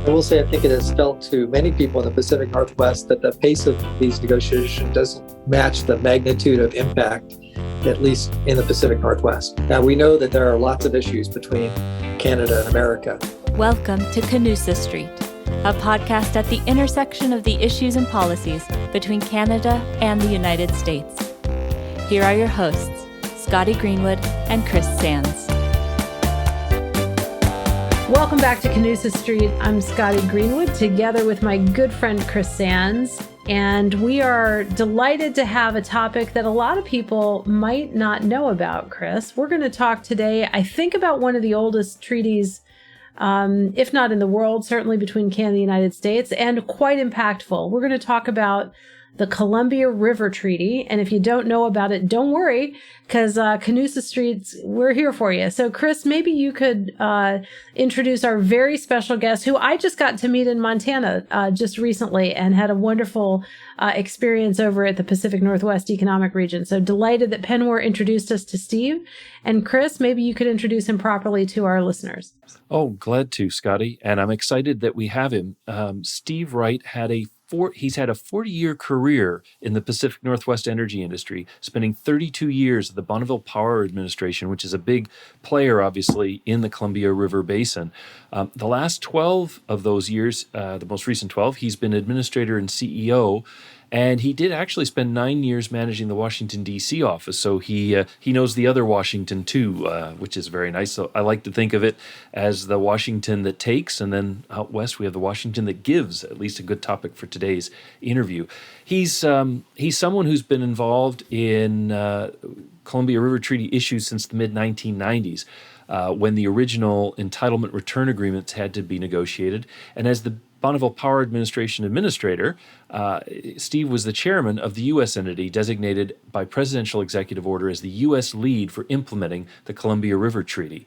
I will say I think it has felt to many people in the Pacific Northwest that the pace of these negotiations doesn't match the magnitude of impact, at least in the Pacific Northwest. Now, we know that there are lots of issues between Canada and America. Welcome to Canusa Street, a podcast at the intersection of the issues and policies between Canada and the United States. Here are your hosts, Scotty Greenwood and Chris Sands. Welcome back to Canusa Street. I'm Scotty Greenwood, together with my good friend Chris Sands, and we are delighted to have a topic that a lot of people might not know about, Chris. We're going to talk today, I think, about one of the oldest treaties, if not in the world, certainly between Canada and the United States, and quite impactful. We're going to talk about the Columbia River Treaty. And if you don't know about it, don't worry, because Canusa Streets, we're here for you. So, Chris, maybe you could introduce our very special guest, who I just got to meet in Montana just recently and had a wonderful experience over at the Pacific Northwest Economic Region. So delighted that Penwar introduced us to Steve. And Chris, maybe you could introduce him properly to our listeners. Oh, glad to, Scotty. And I'm excited that we have him. Steve Wright he's had a 40-year career in the Pacific Northwest energy industry, spending 32 years at the Bonneville Power Administration, which is a big player, obviously, in the Columbia River Basin. The last 12 of those years, the most recent 12, he's been administrator and CEO, and he did actually spend 9 years managing the Washington, D.C. office. So he knows the other Washington, too, which is very nice. So I like to think of it as the Washington that takes, and then out west we have the Washington that gives, at least a good topic for today's interview. He's someone who's been involved in Columbia River Treaty issues since the mid-1990s. When the original entitlement return agreements had to be negotiated. And as the Bonneville Power Administration administrator, Steve was the chairman of the U.S. entity designated by presidential executive order as the U.S. lead for implementing the Columbia River Treaty.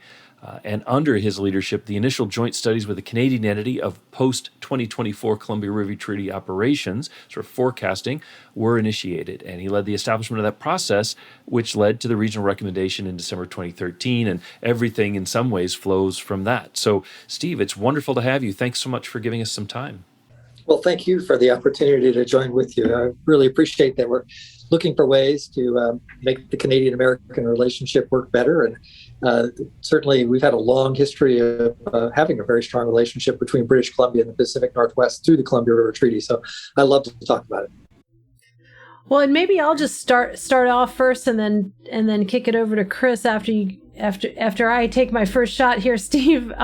And under his leadership, the initial joint studies with the Canadian entity of post-2024 Columbia River Treaty operations, sort of forecasting, were initiated. And he led the establishment of that process, which led to the regional recommendation in December 2013. And everything in some ways flows from that. So, Steve, it's wonderful to have you. Thanks so much for giving us some time. Well, thank you for the opportunity to join with you. I really appreciate that. We're looking for ways to make the Canadian-American relationship work better. And certainly we've had a long history of having a very strong relationship between British Columbia and the Pacific Northwest through the Columbia River Treaty. So I love to talk about it. Well, and maybe I'll just start off first and then kick it over to Chris after I take my first shot here, Steve.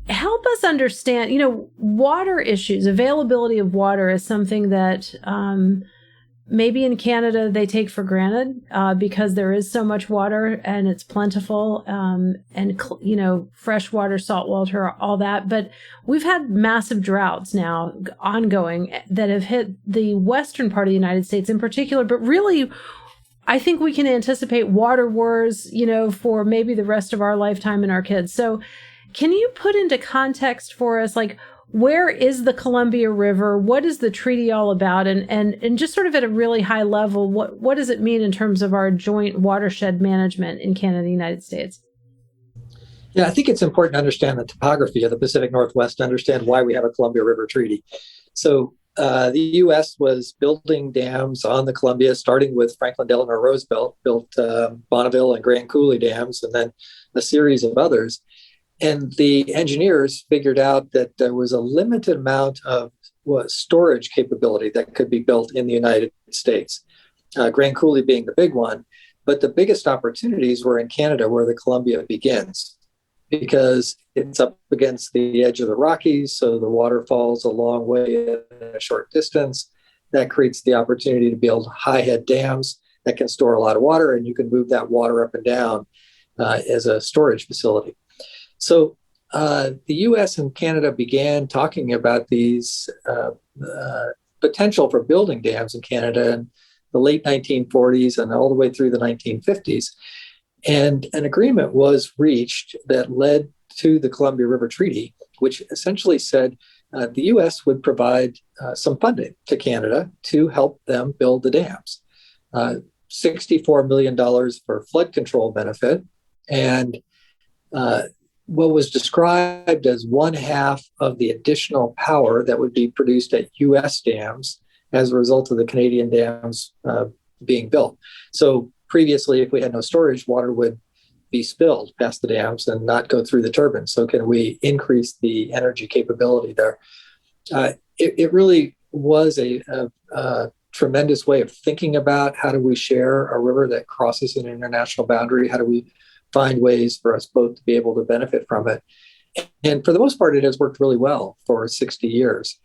Help us understand, water issues, availability of water is something that maybe in Canada they take for granted because there is so much water and it's plentiful and fresh water, salt water, all that. But we've had massive droughts now ongoing that have hit the western part of the United States in particular. But really, I think we can anticipate water wars, for maybe the rest of our lifetime and our kids. So can you put into context for us, where is the Columbia River? What is the treaty all about? And just sort of at a really high level, what does it mean in terms of our joint watershed management in Canada and the United States? Yeah, I think it's important to understand the topography of the Pacific Northwest to understand why we have a Columbia River Treaty. So the U.S. was building dams on the Columbia, starting with Franklin Delano Roosevelt, built Bonneville and Grand Coulee dams, and then a series of others. And the engineers figured out that there was a limited amount of storage capability that could be built in the United States, Grand Coulee being the big one. But the biggest opportunities were in Canada, where the Columbia begins, because it's up against the edge of the Rockies, so the water falls a long way in a short distance. That creates the opportunity to build high-head dams that can store a lot of water, and you can move that water up and down as a storage facility. So the U.S. and Canada began talking about these potential for building dams in Canada in the late 1940s and all the way through the 1950s. And an agreement was reached that led to the Columbia River Treaty, which essentially said the U.S. would provide some funding to Canada to help them build the dams. $64 million for flood control benefit and what was described as one half of the additional power that would be produced at U.S. dams as a result of the Canadian dams being built. So previously, if we had no storage, water would be spilled past the dams and not go through the turbines. So can we increase the energy capability there? It really was a tremendous way of thinking about how do we share a river that crosses an international boundary? How do we find ways for us both to be able to benefit from it? And for the most part, it has worked really well for 60 years.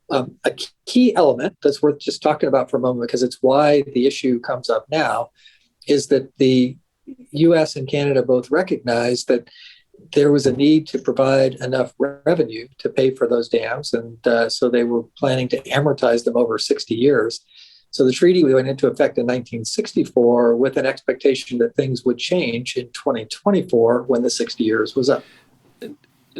A key element that's worth just talking about for a moment, because it's why the issue comes up now, is that the US and Canada both recognize that there was a need to provide enough revenue to pay for those dams. And so they were planning to amortize them over 60 years. So the treaty went into effect in 1964 with an expectation that things would change in 2024 when the 60 years was up.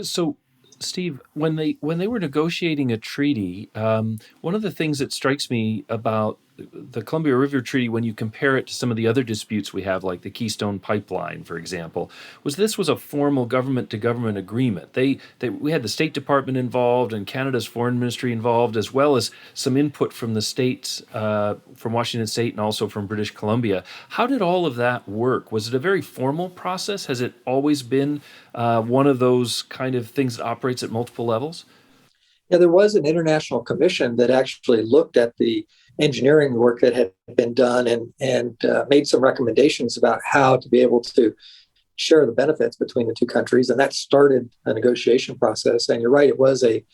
So, Steve, when they were negotiating a treaty, one of the things that strikes me about the Columbia River Treaty, when you compare it to some of the other disputes we have, like the Keystone Pipeline, for example, was this was a formal government-to-government agreement. We had the State Department involved and Canada's Foreign Ministry involved, as well as some input from the states, from Washington State and also from British Columbia. How did all of that work? Was it a very formal process? Has it always been one of those kind of things that operates at multiple levels? Yeah, there was an international commission that actually looked at the engineering work that had been done and made some recommendations about how to be able to share the benefits between the two countries. And that started a negotiation process. And you're right, it was a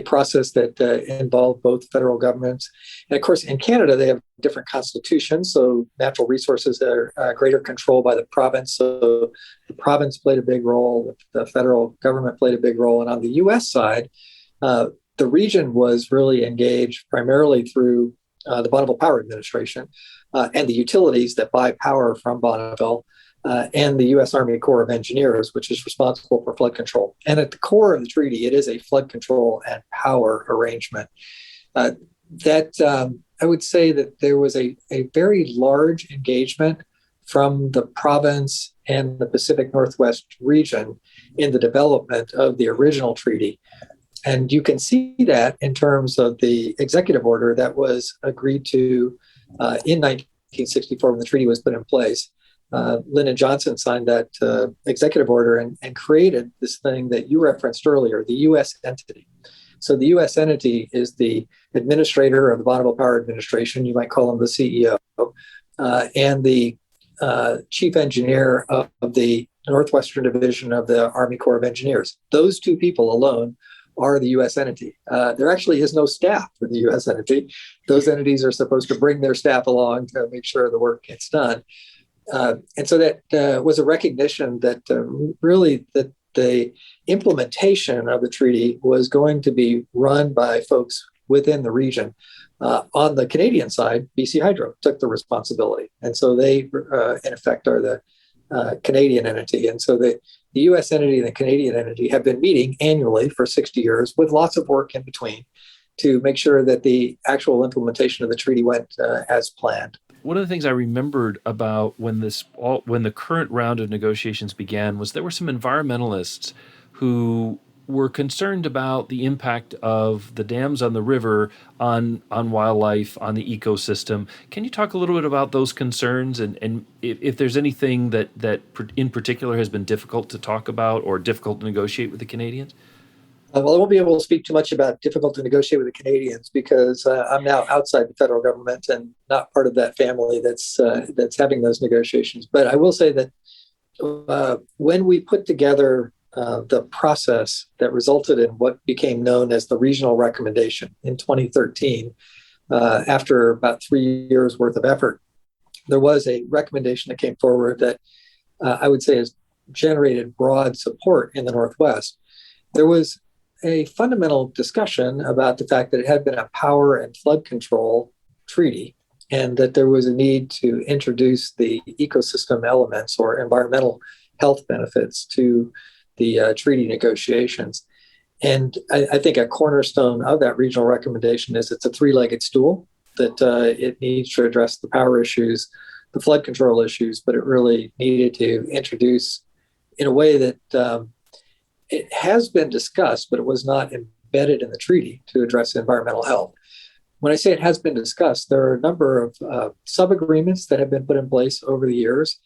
process that involved both federal governments. And of course, in Canada, they have different constitutions. So natural resources are greater control by the province. So the province played a big role. The federal government played a big role. And on the US side, the region was really engaged primarily through the Bonneville Power Administration and the utilities that buy power from Bonneville and the U.S. Army Corps of Engineers, which is responsible for flood control. And at the core of the treaty, it is a flood control and power arrangement. I would say that there was a very large engagement from the province and the Pacific Northwest region in the development of the original treaty. And you can see that in terms of the executive order that was agreed to in 1964 when the treaty was put in place. Lyndon Johnson signed that executive order and created this thing that you referenced earlier, the U.S. entity. So the U.S. entity is the administrator of the Bonneville Power Administration, you might call him the CEO, and the chief engineer of the Northwestern Division of the Army Corps of Engineers. Those two people alone are the U.S. entity. There actually is no staff for the U.S. entity. Those entities are supposed to bring their staff along to make sure the work gets done. And so that was a recognition that really that the implementation of the treaty was going to be run by folks within the region. On the Canadian side, BC Hydro took the responsibility. And so they, in effect, are the Canadian entity. And so the U.S. entity and the Canadian entity have been meeting annually for 60 years with lots of work in between to make sure that the actual implementation of the treaty went as planned. One of the things I remembered about when the current round of negotiations began was there were some environmentalists who were concerned about the impact of the dams on the river on wildlife, on the ecosystem. Can you talk a little bit about those concerns and if there's anything that in particular has been difficult to talk about or difficult to negotiate with the Canadians? Well, I won't be able to speak too much about difficult to negotiate with the Canadians because I'm now outside the federal government and not part of that family that's having those negotiations. But I will say that when we put together the process that resulted in what became known as the regional recommendation in 2013, after about 3 years worth of effort, there was a recommendation that came forward that I would say has generated broad support in the Northwest. There was a fundamental discussion about the fact that it had been a power and flood control treaty and that there was a need to introduce the ecosystem elements or environmental health benefits to the treaty negotiations. And I think a cornerstone of that regional recommendation is it's a three-legged stool, that it needs to address the power issues, the flood control issues, but it really needed to introduce in a way that it has been discussed, but it was not embedded in the treaty to address environmental health. When I say it has been discussed, there are a number of sub-agreements that have been put in place over the years.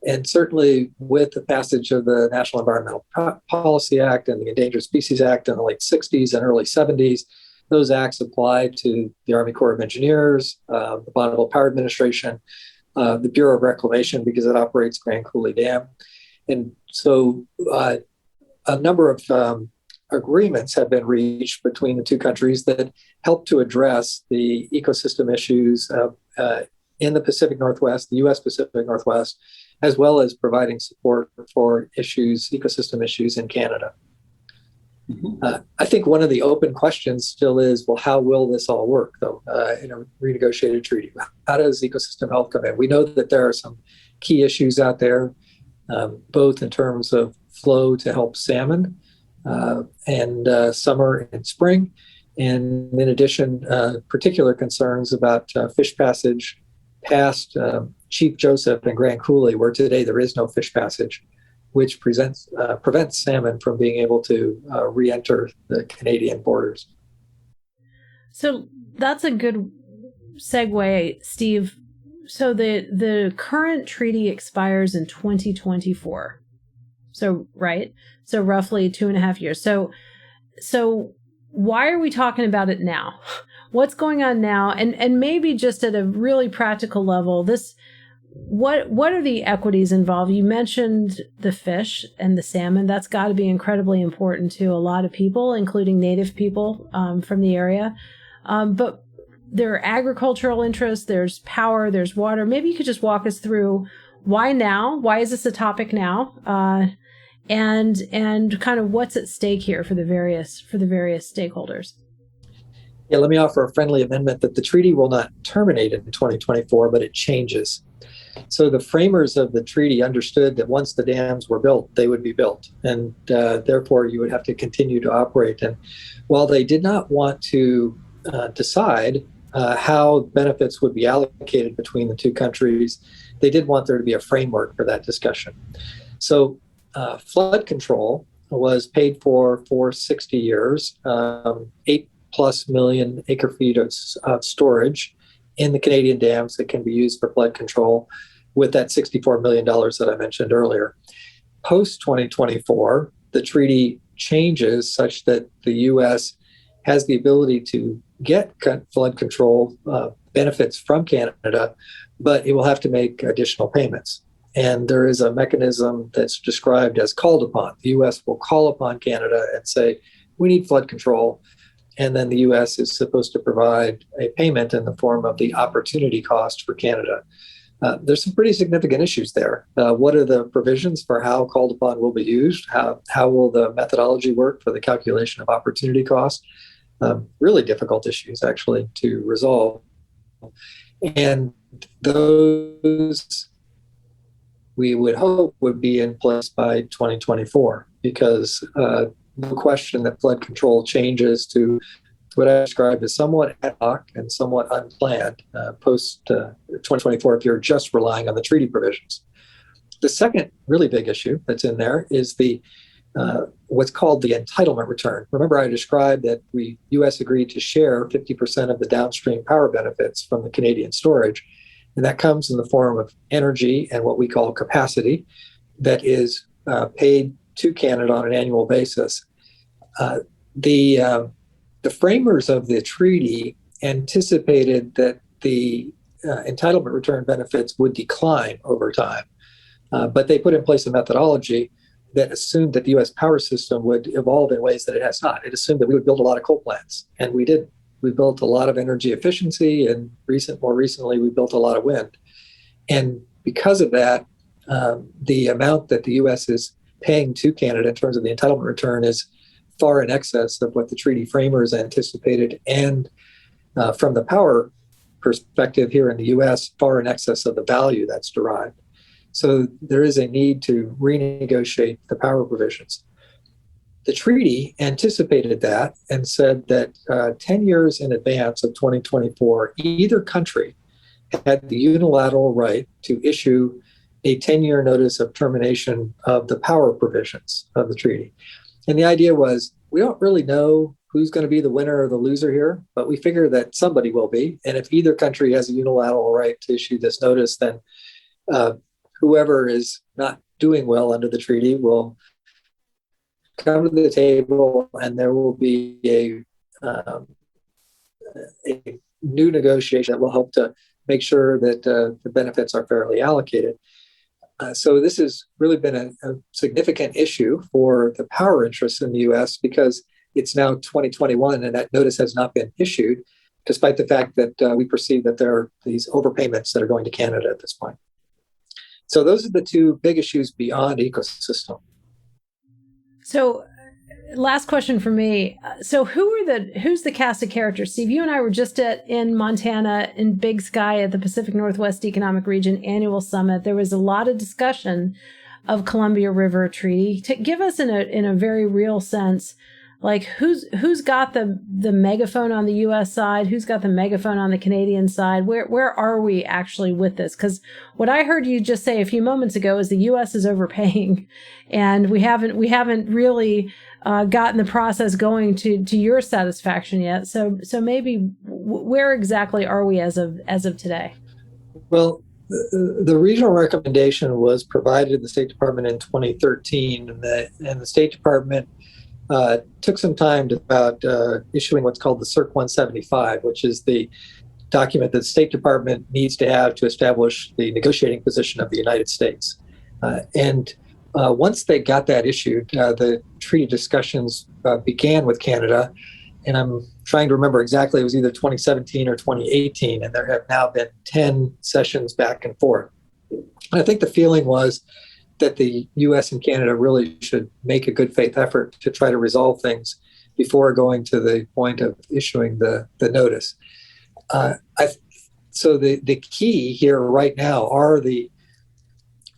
And certainly with the passage of the National Environmental Policy Act and the Endangered Species Act in the late 60s and early 70s, those acts applied to the Army Corps of Engineers, the Bonneville Power Administration, the Bureau of Reclamation, because it operates Grand Coulee Dam. And so a number of agreements have been reached between the two countries that help to address the ecosystem issues in the Pacific Northwest, the U.S. Pacific Northwest, as well as providing support for ecosystem issues in Canada. I think one of the open questions still is, well, how will this all work, though, in a renegotiated treaty? How does ecosystem health come in? We know that there are some key issues out there, both in terms of flow to help salmon and summer and spring, and in addition, particular concerns about fish passage past Chief Joseph and Grand Coulee, where today there is no fish passage, which prevents salmon from being able to re-enter the Canadian borders. So that's a good segue, Steve. So the current treaty expires in 2024. So, right? So roughly 2.5 years. So why are we talking about it now? What's going on now? And maybe just at a really practical level, what are the equities involved? You mentioned the fish and the salmon. That's got to be incredibly important to a lot of people, including Native people from the area. But there are agricultural interests, there's power, there's water. Maybe you could just walk us through why now? Why is this a topic now? And kind of what's at stake here for the various stakeholders. Yeah, let me offer a friendly amendment that the treaty will not terminate in 2024, but it changes. So the framers of the treaty understood that once the dams were built, they would be built, and therefore you would have to continue to operate. And while they did not want to decide how benefits would be allocated between the two countries, they did want there to be a framework for that discussion. So flood control was paid for 60 years, 8+ million acre feet of storage in the Canadian dams that can be used for flood control, with that $64 million that I mentioned earlier. Post 2024, the treaty changes such that the U.S. has the ability to get flood control benefits from Canada, but it will have to make additional payments. And there is a mechanism that's described as called upon. The U.S. will call upon Canada and say, we need flood control. And then the U.S. is supposed to provide a payment in the form of the opportunity cost for Canada. There's some pretty significant issues there. What are the provisions for how called upon will be used? How will the methodology work for the calculation of opportunity cost? Really difficult issues, actually, to resolve. And those, we would hope, would be in place by 2024, because no question that flood control changes to what I described as somewhat ad hoc and somewhat unplanned post 2024 if you're just relying on the treaty provisions. The second really big issue that's in there is the what's called the entitlement return. Remember, I described that U.S. agreed to share 50% of the downstream power benefits from the Canadian storage, and that comes in the form of energy and what we call capacity that is paid to Canada on an annual basis. The framers of the treaty anticipated that the entitlement return benefits would decline over time, but they put in place a methodology that assumed that the U.S. power system would evolve in ways that it has not. It assumed that we would build a lot of coal plants, and we did. We built a lot of energy efficiency, and more recently, we built a lot of wind. And because of that, the amount that the U.S. is paying to Canada in terms of the entitlement return is far in excess of what the treaty framers anticipated, and from the power perspective here in the U.S., far in excess of the value that's derived. So there is a need to renegotiate the power provisions. The treaty anticipated that and said that 10 years in advance of 2024, either country had the unilateral right to issue a 10-year notice of termination of the power provisions of the treaty. And the idea was, we don't really know who's going to be the winner or the loser here, but we figure that somebody will be. And if either country has a unilateral right to issue this notice, then whoever is not doing well under the treaty will come to the table, and there will be a new negotiation that will help to make sure that the benefits are fairly allocated. So this has really been a significant issue for the power interests in the U.S. because it's now 2021 and that notice has not been issued, despite the fact that we perceive that there are these overpayments that are going to Canada at this point. So those are the two big issues beyond ecosystem. So last question for me. So who's the cast of characters? Steve, you and I were just in Montana in Big Sky at the Pacific Northwest Economic Region Annual Summit. There was a lot of discussion of Columbia River Treaty. To give us in a very real sense, like who's got the megaphone on the U.S. side? Who's got the megaphone on the Canadian side? Where are we actually with this? Because what I heard you just say a few moments ago is the U.S. is overpaying, and we haven't really gotten the process going to your satisfaction yet. So maybe where exactly are we as of today? Well, the regional recommendation was provided to the State Department in 2013, and the State Department took some time about issuing what's called the CIRC 175, which is the document that the State Department needs to have to establish the negotiating position of the United States. And once they got that issued, the treaty discussions began with Canada. And I'm trying to remember exactly, it was either 2017 or 2018, and there have now been 10 sessions back and forth. And I think the feeling was that the U.S. and Canada really should make a good faith effort to try to resolve things before going to the point of issuing the notice. So the key here right now are the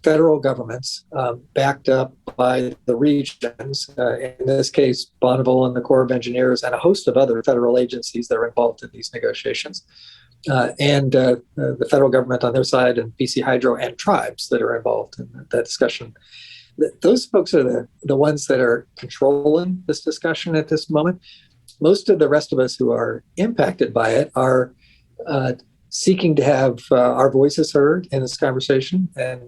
federal governments backed up by the regions, in this case, Bonneville and the Corps of Engineers and a host of other federal agencies that are involved in these negotiations. And the federal government on their side, and BC Hydro and tribes that are involved in that discussion. Those folks are the ones that are controlling this discussion at this moment. Most of the rest of us who are impacted by it are seeking to have our voices heard in this conversation and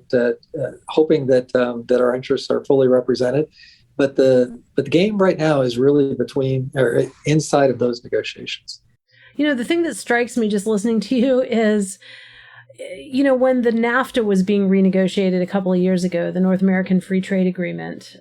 hoping that our interests are fully represented. But the game right now is really inside of those negotiations. You know, the thing that strikes me just listening to you is, when the NAFTA was being renegotiated a couple of years ago, the North American Free Trade Agreement,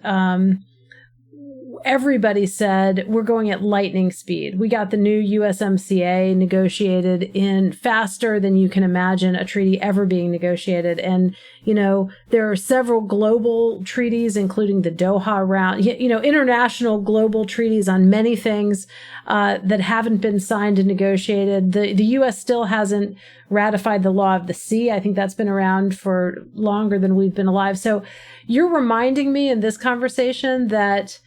everybody said we're going at lightning speed. We got the new USMCA negotiated in faster than you can imagine a treaty ever being negotiated. And, there are several global treaties, including the Doha round, international global treaties on many things that haven't been signed and negotiated. The U.S. still hasn't ratified the law of the sea. I think that's been around for longer than we've been alive. So you're reminding me in this conversation that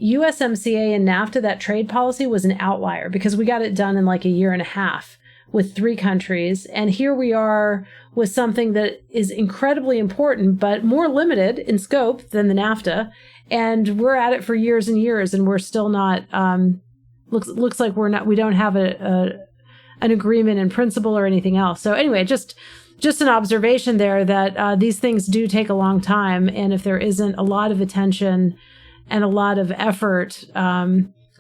USMCA and NAFTA, that trade policy, was an outlier because we got it done in like a year and a half with 3 countries. And here we are with something that is incredibly important, but more limited in scope than the NAFTA. And we're at it for years and years, and we're still not, looks like we don't have an agreement in principle or anything else. So anyway, just an observation there that these things do take a long time. And if there isn't a lot of attention and a lot of effort,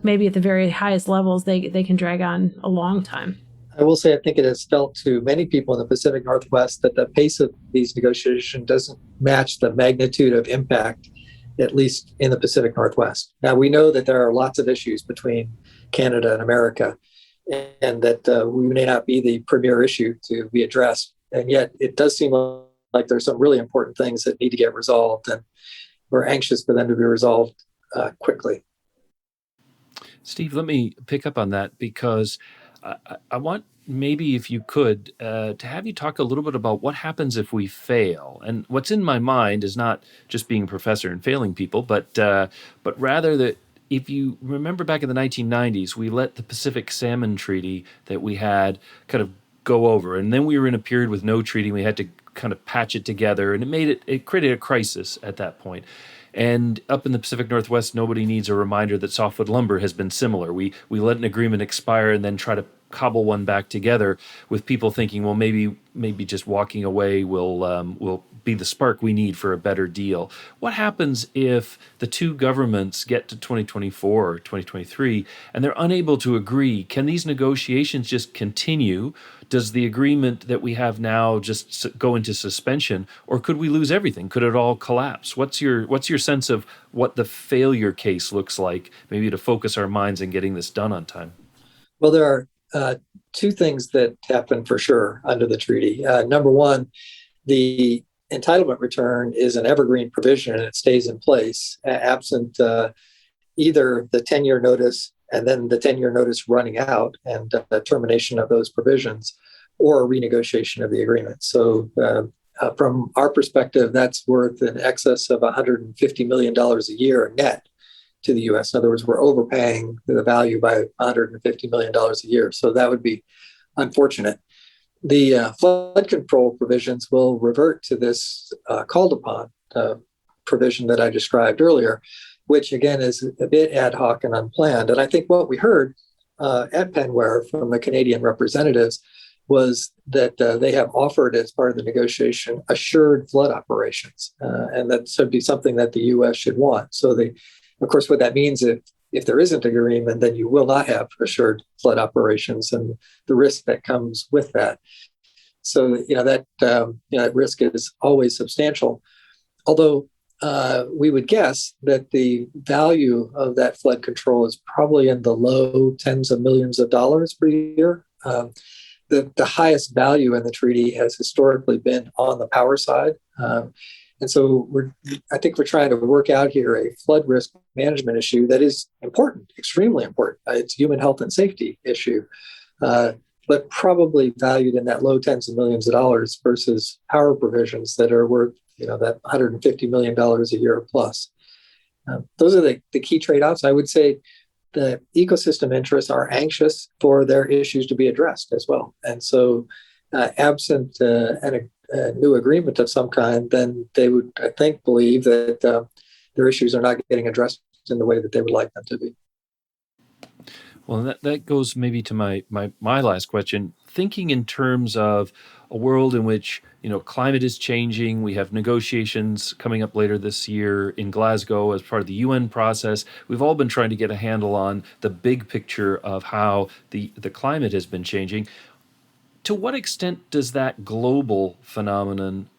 maybe at the very highest levels, they can drag on a long time. I will say I think it has felt to many people in the Pacific Northwest that the pace of these negotiations doesn't match the magnitude of impact, at least in the Pacific Northwest. Now, we know that there are lots of issues between Canada and America, and that we may not be the premier issue to be addressed. And yet it does seem like there's some really important things that need to get resolved, and we're anxious for them to be resolved quickly. Steve, let me pick up on that because I want, maybe if you could, to have you talk a little bit about what happens if we fail. And what's in my mind is not just being a professor and failing people, but rather that if you remember back in the 1990s, we let the Pacific Salmon Treaty that we had kind of go over. And then we were in a period with no treaty. We had to kind of patch it together, and it created a crisis at that point. And up in the Pacific Northwest, nobody needs a reminder that softwood lumber has been similar. We let an agreement expire and then try to cobble one back together, with people thinking, well, maybe just walking away will be the spark we need for a better deal. What happens if the two governments get to 2024 or 2023 and they're unable to agree? Can these negotiations just continue? Does the agreement that we have now just go into suspension, or could we lose everything? Could it all collapse? What's your sense of what the failure case looks like, maybe to focus our minds in getting this done on time? Well, there are two things that happen for sure under the treaty. Number one, the entitlement return is an evergreen provision and it stays in place absent either the 10-year notice and then the 10-year notice running out and termination of those provisions, or a renegotiation of the agreement. So from our perspective, that's worth in excess of $150 million a year net to the U.S. In other words, we're overpaying the value by $150 million a year. So that would be unfortunate. The flood control provisions will revert to this called upon provision that I described earlier, which again is a bit ad hoc and unplanned. And I think what we heard at Penware from the Canadian representatives was that they have offered, as part of the negotiation, assured flood operations. And that should be something that the U.S. should want. So of course, what that means, if there isn't an agreement, then you will not have assured flood operations and the risk that comes with that. So, that risk is always substantial. Although we would guess that the value of that flood control is probably in the low tens of millions of dollars per year. The highest value in the treaty has historically been on the power side. And so I think we're trying to work out here a flood risk management issue that is important, extremely important. It's a human health and safety issue, but probably valued in that low tens of millions of dollars versus power provisions that are worth, that $150 million a year plus. Those are the key trade-offs. I would say the ecosystem interests are anxious for their issues to be addressed as well. And so absent a new agreement of some kind, then they would, I think, believe that their issues are not getting addressed in the way that they would like them to be. Well, that goes maybe to my last question. Thinking in terms of a world in which, climate is changing, we have negotiations coming up later this year in Glasgow as part of the UN process. We've all been trying to get a handle on the big picture of how the climate has been changing. To what extent does that global phenomenon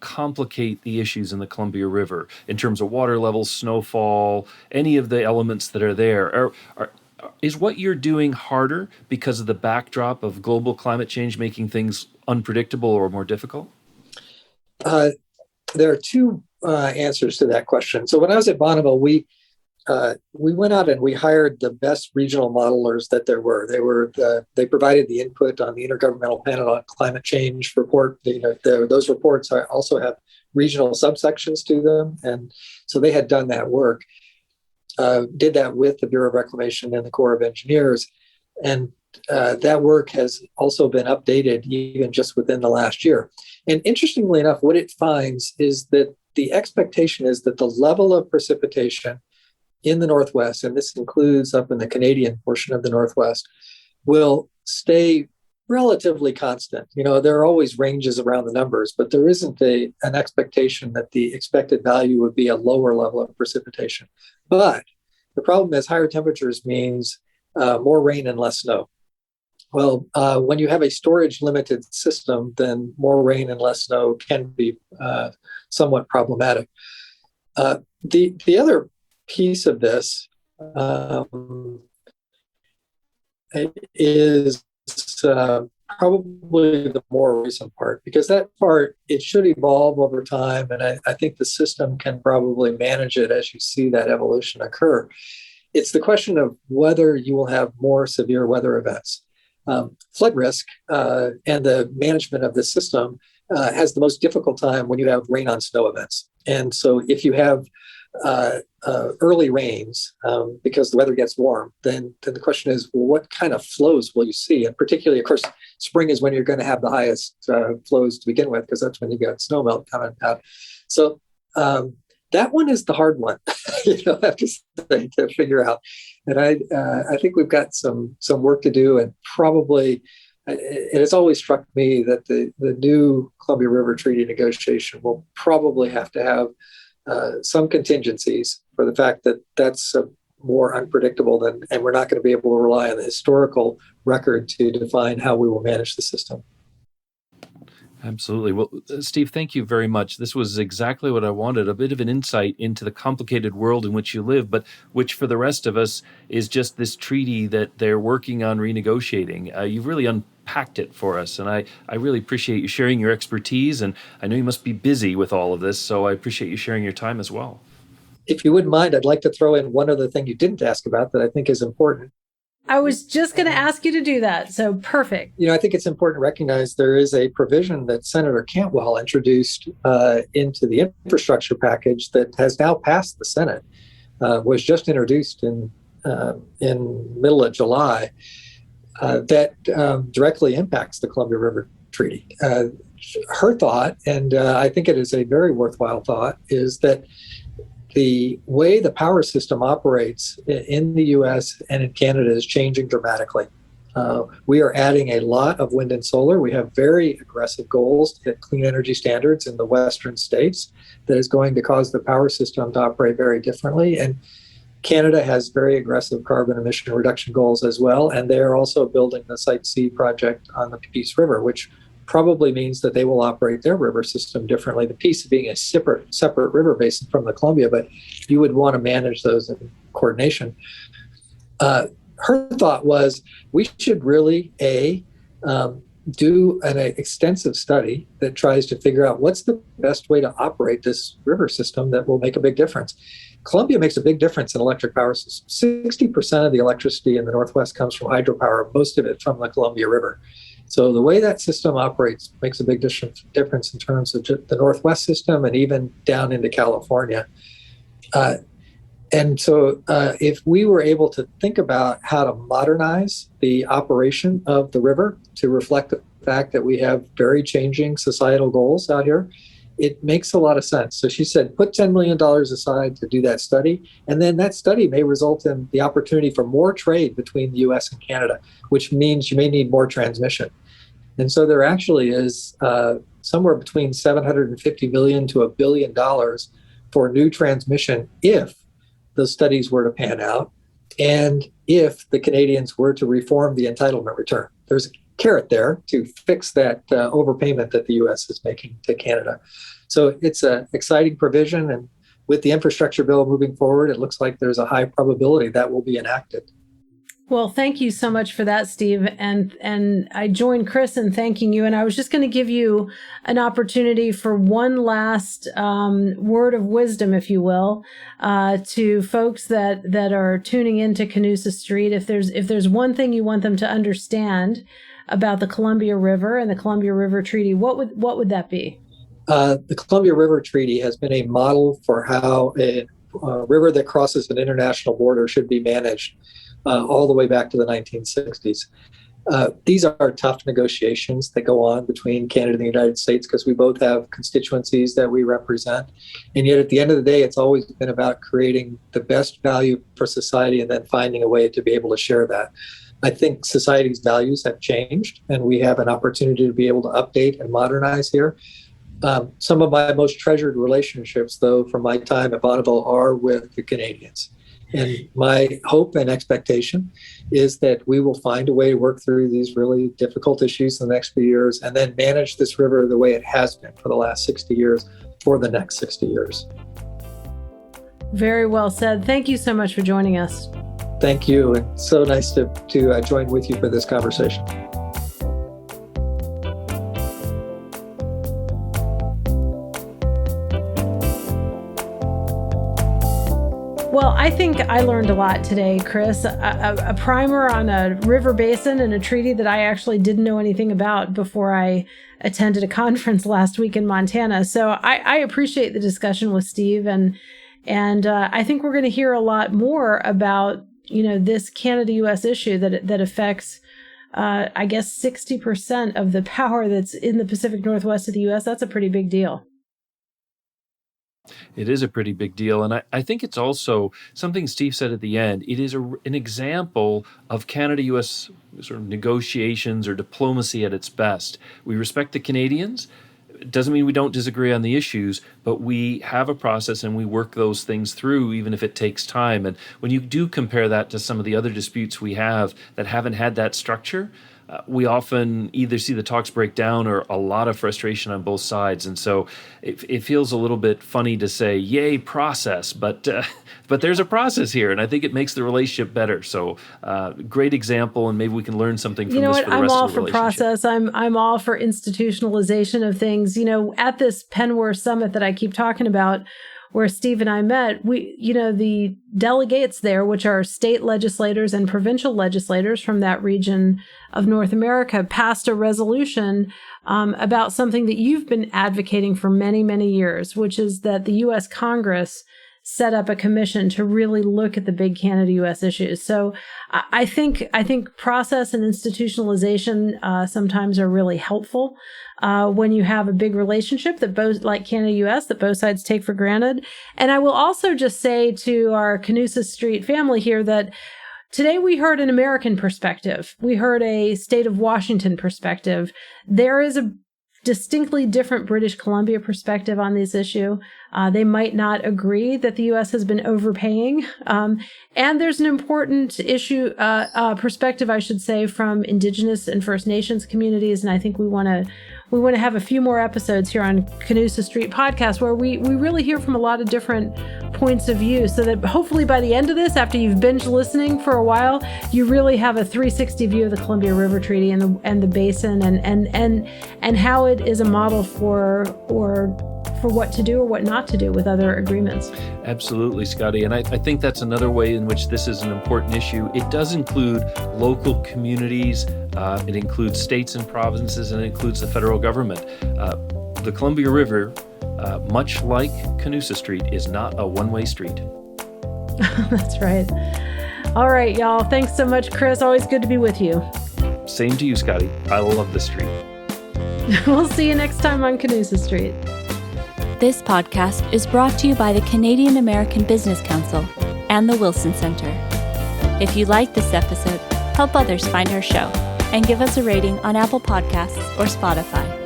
complicate the issues in the Columbia River in terms of water levels, snowfall, any of the elements that are there? Is what you're doing harder because of the backdrop of global climate change making things unpredictable or more difficult? There are two answers to that question. So when I was at Bonneville, we went out and we hired the best regional modelers that there were. They provided the input on the Intergovernmental Panel on Climate Change report. Those reports also have regional subsections to them, and so they had done that work. Did that with the Bureau of Reclamation and the Corps of Engineers, and that work has also been updated even just within the last year. And interestingly enough, what it finds is that the expectation is that the level of precipitation in the Northwest, and this includes up in the Canadian portion of the Northwest, will stay relatively constant. There are always ranges around the numbers, but there isn't an expectation that the expected value would be a lower level of precipitation. But the problem is higher temperatures means more rain and less snow. Well, when you have a storage limited system, then more rain and less snow can be somewhat problematic. The other piece of this is probably the more recent part, because that part, it should evolve over time, and I think the system can probably manage it as you see that evolution occur. It's the question of whether you will have more severe weather events. Flood risk and the management of the system has the most difficult time when you have rain on snow events. And so if you have early rains because the weather gets warm, then the question is, well, what kind of flows will you see? And particularly, of course, spring is when you're going to have the highest flows to begin with, because that's when you got snow melt coming out. So that one is the hard one, I have to say, to figure out. And I think we've got some work to do, and probably it has always struck me that the new Columbia River Treaty negotiation will probably have to have some contingencies for the fact that that's more unpredictable than, and we're not going to be able to rely on the historical record to define how we will manage the system. Absolutely. Well, Steve, thank you very much. This was exactly what I wanted, a bit of an insight into the complicated world in which you live, but which for the rest of us is just this treaty that they're working on renegotiating. You've really unpacked it for us, and I really appreciate you sharing your expertise, and I know you must be busy with all of this, so I appreciate you sharing your time as well. If you wouldn't mind, I'd like to throw in one other thing you didn't ask about that I think is important. I was just going to ask you to do that. So perfect. I think it's important to recognize there is a provision that Senator Cantwell introduced into the infrastructure package that has now passed the Senate, was just introduced in middle of July, that directly impacts the Columbia River Treaty. Her thought, and I think it is a very worthwhile thought, is that the way the power system operates in the U.S. and in Canada is changing dramatically. We are adding a lot of wind and solar. We have very aggressive goals to hit clean energy standards in the western states that is going to cause the power system to operate very differently. And Canada has very aggressive carbon emission reduction goals as well. And they're also building the Site C project on the Peace River, which probably means that they will operate their river system differently. The Peace being a separate river basin from the Columbia, but you would want to manage those in coordination. Her thought was we should really, do an extensive study that tries to figure out what's the best way to operate this river system that will make a big difference. Columbia makes a big difference in electric power systems. 60% of the electricity in the Northwest comes from hydropower, most of it from the Columbia River. So the way that system operates makes a big difference in terms of the Northwest system and even down into California. And so if we were able to think about how to modernize the operation of the river to reflect the fact that we have very changing societal goals out here, it makes a lot of sense. So she said, put $10 million aside to do that study. And then that study may result in the opportunity for more trade between the US and Canada, which means you may need more transmission. And so there actually is somewhere between $750 million to $1 billion for new transmission if those studies were to pan out and if the Canadians were to reform the entitlement return. There's a carrot there to fix that overpayment that the U.S. is making to Canada. So it's an exciting provision, and with the infrastructure bill moving forward, it looks like there's a high probability that will be enacted. Well, thank you so much for that, Steve. And I join Chris in thanking you. And I was just going to give you an opportunity for one last word of wisdom, if you will, to folks that are tuning into Canusa Street. If there's one thing you want them to understand about the Columbia River and the Columbia River Treaty, what would that be? The Columbia River Treaty has been a model for how a river that crosses an international border should be managed all the way back to the 1960s. These are tough negotiations that go on between Canada and the United States because we both have constituencies that we represent. And yet at the end of the day, it's always been about creating the best value for society and then finding a way to be able to share that. I think society's values have changed, and we have an opportunity to be able to update and modernize here. Some of my most treasured relationships, though, from my time at Bonneville are with the Canadians. And my hope and expectation is that we will find a way to work through these really difficult issues in the next few years and then manage this river the way it has been for the last 60 years for the next 60 years. Very well said. Thank you so much for joining us. Thank you. And so nice to join with you for this conversation. Well, I think I learned a lot today, Chris. A primer on a river basin and a treaty that I actually didn't know anything about before I attended a conference last week in Montana. So I appreciate the discussion with Steve, and And I think we're going to hear a lot more about, this Canada-U.S. issue that affects, I guess, 60% of the power that's in the Pacific Northwest of the U.S. That's a pretty big deal. It is a pretty big deal. And I think it's also something Steve said at the end. It is an example of Canada-U.S. sort of negotiations or diplomacy at its best. We respect the Canadians. It doesn't mean we don't disagree on the issues, but we have a process and we work those things through, even if it takes time. And when you do compare that to some of the other disputes we have that haven't had that structure, we often either see the talks break down or a lot of frustration on both sides. And so it feels a little bit funny to say, yay, process, but there's a process here. And I think it makes the relationship better. So great example. And maybe we can learn something from this for the rest of the relationship. I'm all for process. I'm all for institutionalization of things. At this Penwar summit that I keep talking about, where Steve and I met, the delegates there, which are state legislators and provincial legislators from that region of North America, passed a resolution about something that you've been advocating for many, many years, which is that the U.S. Congress set up a commission to really look at the big Canada-U.S. issues. So I think process and institutionalization sometimes are really helpful when you have a big relationship that both, like Canada-U.S., that both sides take for granted. And I will also just say to our Canusa Street family here that today we heard an American perspective. We heard a state of Washington perspective. There is a distinctly different British Columbia perspective on this issue. They might not agree that the U.S. has been overpaying. And there's an important issue, perspective, I should say, from Indigenous and First Nations communities. And I think we want to have a few more episodes here on Canusa Street Podcast where we really hear from a lot of different points of view, so that hopefully by the end of this, after you've binged listening for a while, you really have a 360 view of the Columbia River Treaty and the basin and how it is a model for what to do or what not to do with other agreements. Absolutely, Scotty. And I think that's another way in which this is an important issue. It does include local communities, it includes states and provinces, and it includes the federal government. The Columbia River, much like Canusa Street, is not a one-way street. That's right. All right, y'all. Thanks so much, Chris. Always good to be with you. Same to you, Scotty. I love the street. We'll see you next time on Canusa Street. This podcast is brought to you by the Canadian American Business Council and the Wilson Center. If you like this episode, help others find our show and give us a rating on Apple Podcasts or Spotify.